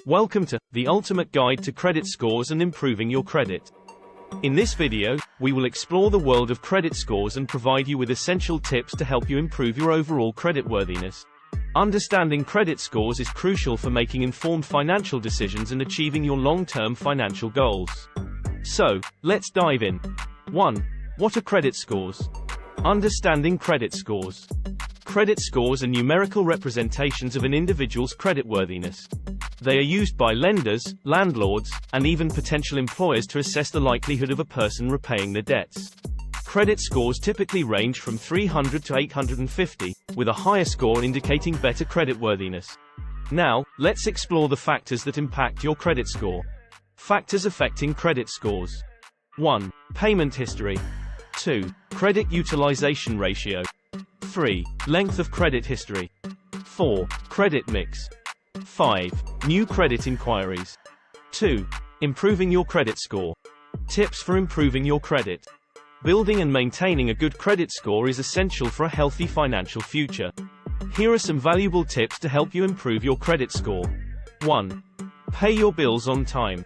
Welcome to the ultimate guide to credit scores and improving your credit. In this video, we will explore the world of credit scores and provide you with essential tips to help you improve your overall creditworthiness. Understanding credit scores is crucial for making informed financial decisions and achieving your long-term financial goals. So, let's dive in. 1. What are credit scores? Understanding credit scores. Credit scores are numerical representations of an individual's creditworthiness. They are used by lenders, landlords, and even potential employers to assess the likelihood of a person repaying their debts. Credit scores typically range from 300 to 850, with a higher score indicating better creditworthiness. Now, let's explore the factors that impact your credit score. Factors affecting credit scores. 1. Payment history. 2. Credit utilization ratio. 3. Length of credit history. 4. Credit mix. 5. New credit inquiries. 2. Improving your credit score. Tips for improving your credit. Building and maintaining a good credit score is essential for a healthy financial future. Here are some valuable tips to help you improve your credit score. 1. Pay your bills on time.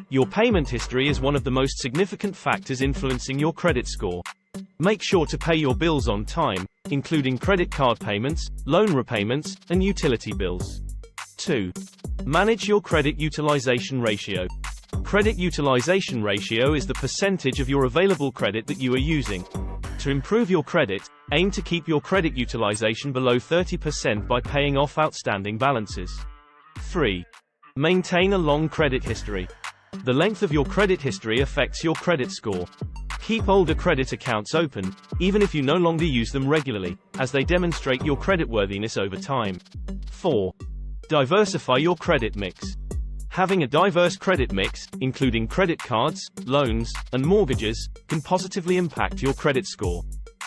Your payment history is one of the most significant factors influencing your credit score. Make sure to pay your bills on time, including credit card payments, loan repayments, and utility bills. 2. Manage your credit utilization ratio. Credit utilization ratio is the percentage of your available credit that you are using. To improve your credit, aim to keep your credit utilization below 30% by paying off outstanding balances. 3. Maintain a long credit history. The length of your credit history affects your credit score. Keep older credit accounts open, even if you no longer use them regularly, as they demonstrate your creditworthiness over time. 4. Diversify your credit mix. Having a diverse credit mix, including credit cards, loans, and mortgages, can positively impact your credit score.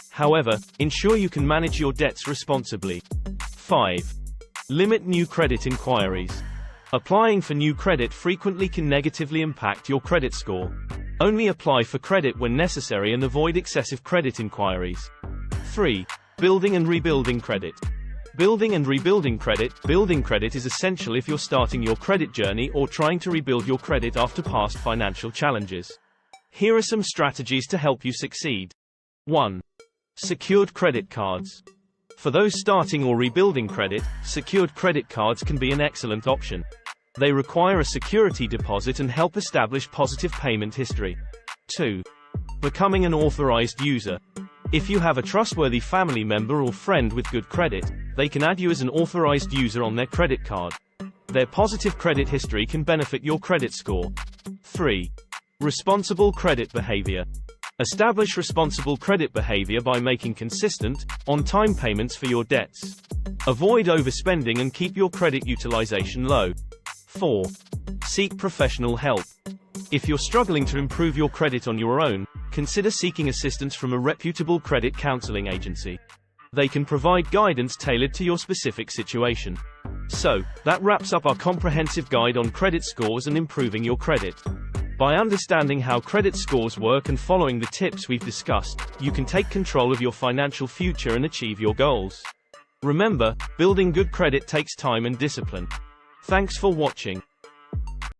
However, ensure you can manage your debts responsibly. 5. Limit new credit inquiries. Applying for new credit frequently can negatively impact your credit score. Only apply for credit when necessary and avoid excessive credit inquiries. 3. Building and rebuilding credit. Building and rebuilding credit. Building credit is essential if you're starting your credit journey or trying to rebuild your credit after past financial challenges. Here are some strategies to help you succeed. 1. Secured credit cards. For those starting or rebuilding credit, secured credit cards can be an excellent option. They require a security deposit and help establish positive payment history. 2. Becoming an authorized user. If you have a trustworthy family member or friend with good credit, they can add you as an authorized user on their credit card. Their positive credit history can benefit your credit score. 3. Responsible credit behavior. Establish responsible credit behavior by making consistent, on-time payments for your debts. Avoid overspending and keep your credit utilization low. 4. Seek professional help. If you're struggling to improve your credit on your own, consider seeking assistance from a reputable credit counseling agency. They can provide guidance tailored to your specific situation. So, that wraps up our comprehensive guide on credit scores and improving your credit. By understanding how credit scores work and following the tips we've discussed, you can take control of your financial future and achieve your goals. Remember, building good credit takes time and discipline. Thanks for watching.